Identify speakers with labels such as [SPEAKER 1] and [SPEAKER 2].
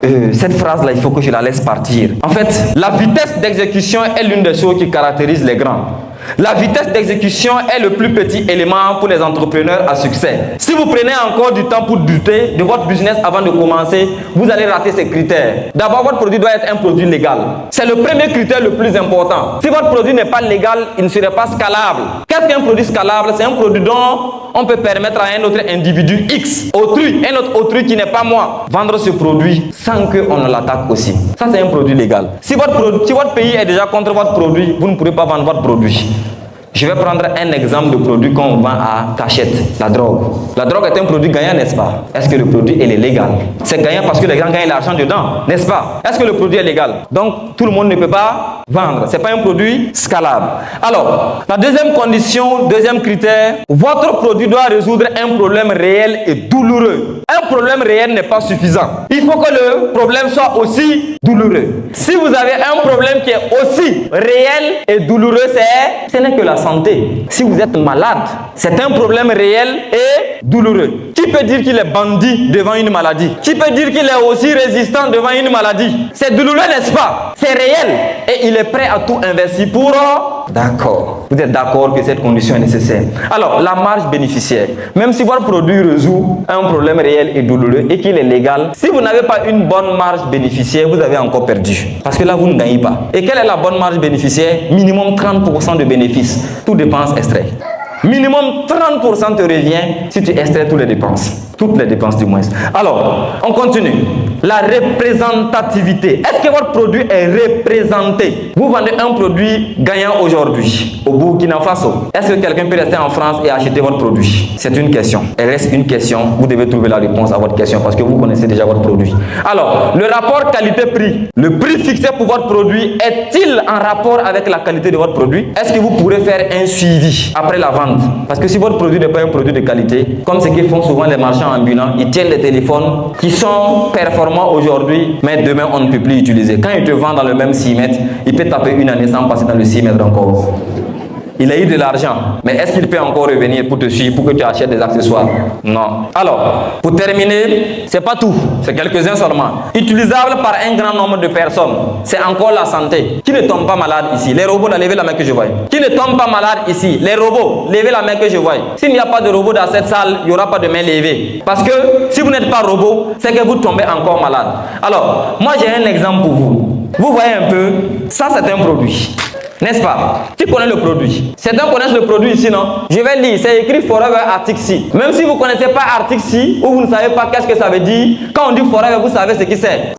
[SPEAKER 1] Cette phrase-là, il faut que je la laisse partir. En fait, la vitesse d'exécution est l'une des choses qui caractérise les grands. La vitesse d'exécution est le plus petit élément pour les entrepreneurs à succès. Si vous prenez encore du temps pour douter de votre business avant de commencer, vous allez rater ces critères. D'abord, votre produit doit être un produit légal. C'est le premier critère le plus important. Si votre produit n'est pas légal, il ne serait pas scalable. Qu'est-ce qu'un produit scalable? C'est un produit dont on peut permettre à un autre individu X, autrui, un autre autrui qui n'est pas moi, vendre ce produit sans qu'on ne l'attaque aussi. Ça, c'est un produit légal. Si votre pays est déjà contre votre produit, vous ne pourrez pas vendre votre produit. Je vais prendre un exemple de produit qu'on vend à cachette, la drogue. La drogue est un produit gagnant, n'est-ce pas? Est-ce que le produit est légal? C'est gagnant parce que les gens gagnent l'argent dedans, n'est-ce pas? Est-ce que le produit est légal? Donc, tout le monde ne peut pas vendre. Ce n'est pas un produit scalable. Alors, la deuxième condition, deuxième critère, votre produit doit résoudre un problème réel et douloureux. Un problème réel n'est pas suffisant. Il faut que le problème soit aussi douloureux. Si vous avez un problème qui est aussi réel et douloureux, ce n'est que la santé. Si vous êtes malade, c'est un problème réel et douloureux. Qui peut dire qu'il est bandit devant une maladie? Qui peut dire qu'il est aussi résistant devant une maladie? C'est douloureux, n'est-ce pas? C'est réel. Et il est prêt à tout investir pour... D'accord. Vous êtes d'accord que cette condition est nécessaire. Alors, la marge bénéficiaire. Même si votre produit résout un problème réel et douloureux et qu'il est légal, si vous n'avez pas une bonne marge bénéficiaire, vous avez encore perdu. Parce que là, vous ne gagnez pas. Et quelle est la bonne marge bénéficiaire? Minimum 30% de bénéfices. Tout dépense extrait. Minimum 30% te revient si tu extrais toutes les dépenses. Toutes les dépenses du moins. Alors, on continue. La représentativité. Est-ce que votre produit est représenté? Vous vendez un produit gagnant aujourd'hui au Burkina Faso. Est-ce que quelqu'un peut rester en France et acheter votre produit? C'est une question. Elle reste une question. Vous devez trouver la réponse à votre question parce que vous connaissez déjà votre produit. Alors, le rapport qualité-prix. Le prix fixé pour votre produit est-il en rapport avec la qualité de votre produit? Est-ce que vous pourrez faire un suivi après la vente? Parce que si votre produit n'est pas un produit de qualité, comme ce qu'ils font souvent les marchands ambulants, ils tiennent des téléphones qui sont performants aujourd'hui, mais demain on ne peut plus utiliser. Quand ils te vendent dans le même 6 mètres, il peut taper une année sans passer dans le 6 mètres encore. Il a eu de l'argent, mais est-ce qu'il peut encore revenir pour te suivre, pour que tu achètes des accessoires? Non. Alors, pour terminer, c'est pas tout, c'est quelques-uns seulement. Utilisable par un grand nombre de personnes, c'est encore la santé. Qui ne tombe pas malade ici? Les robots, levez la main que je vois. Qui ne tombe pas malade ici? Les robots, levez la main que je vois. S'il n'y a pas de robot dans cette salle, il n'y aura pas de main levée. Parce que si vous n'êtes pas robot, c'est que vous tombez encore malade. Alors, moi j'ai un exemple pour vous. Vous voyez un peu, ça c'est un produit. N'est-ce pas? Qui connaît le produit? Certains connaissent le produit ici, non? Je vais lire, c'est écrit Forever Arctic Sea. Même si vous ne connaissez pas Arctic Sea ou vous ne savez pas qu'est-ce que ça veut dire, quand on dit Forever, vous savez ce qui c'est.